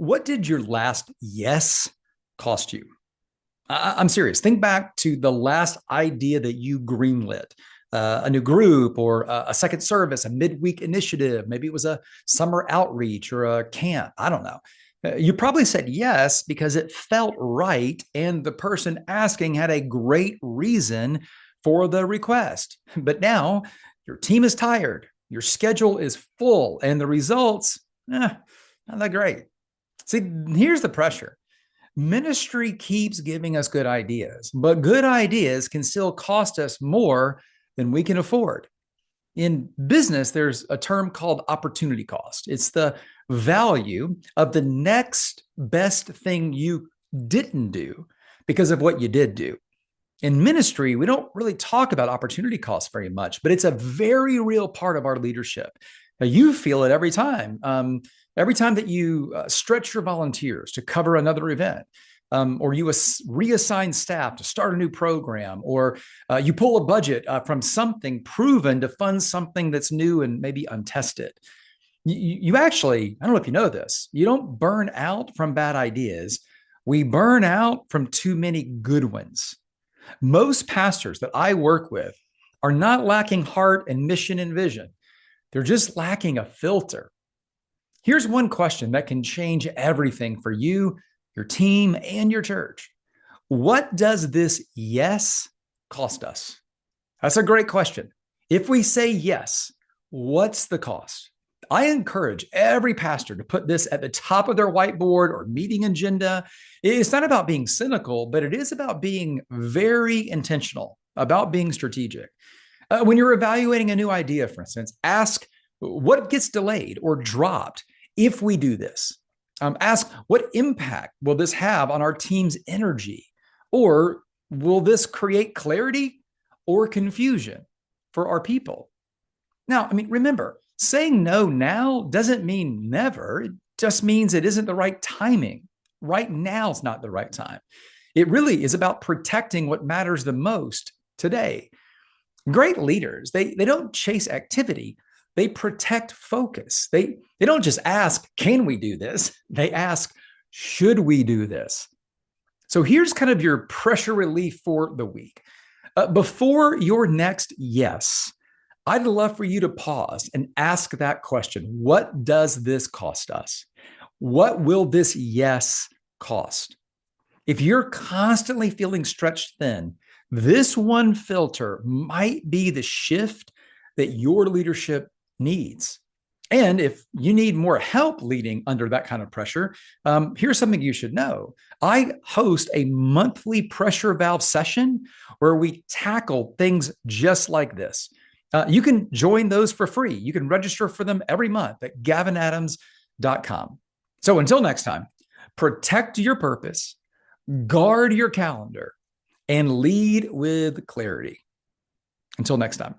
What did your last yes cost you? I'm serious. Think back to the last idea that you greenlit. A new group or a second service, a midweek initiative. Maybe it was a summer outreach or a camp. I don't know. You probably said yes because it felt right and the person asking had a great reason for the request. But now your team is tired, your schedule is full, and the results, not that great. See, here's the pressure. Ministry keeps giving us good ideas, but good ideas can still cost us more than we can afford. In business, there's a term called opportunity cost. It's the value of the next best thing you didn't do because of what you did do. In ministry, we don't really talk about opportunity costs very much, but it's a very real part of our leadership. Now, you feel it every time. Every time that you stretch your volunteers to cover another event, or you reassign staff to start a new program, or you pull a budget from something proven to fund something that's new and maybe untested. You actually, I don't know if you know this, you don't burn out from bad ideas. We burn out from too many good ones. Most pastors that I work with are not lacking heart and mission and vision. They're just lacking a filter. Here's one question that can change everything for you, your team, and your church. What does this yes cost us? That's a great question. If we say yes, what's the cost? I encourage every pastor to put this at the top of their whiteboard or meeting agenda. It's not about being cynical, but it is about being very intentional, about being strategic. When you're evaluating a new idea, for instance, ask what gets delayed or dropped if we do this. Ask what impact will this have on our team's energy? Or will this create clarity or confusion for our people? Now, remember, saying no now doesn't mean never. It just means it isn't the right timing. Right now is not the right time. It really is about protecting what matters the most today. Great leaders, they don't chase activity. They protect focus. They don't just ask, can we do this? They ask, should we do this? So here's kind of your pressure relief for the week. Before your next yes, I'd love for you to pause and ask that question. What does this cost us? What will this yes cost? If you're constantly feeling stretched thin, this one filter might be the shift that your leadership needs. And if you need more help leading under that kind of pressure, here's something you should know. I host a monthly pressure valve session where we tackle things just like this. You can join those for free. You can register for them every month at gavinadams.com. So until next time, protect your purpose, guard your calendar, and lead with clarity. Until next time.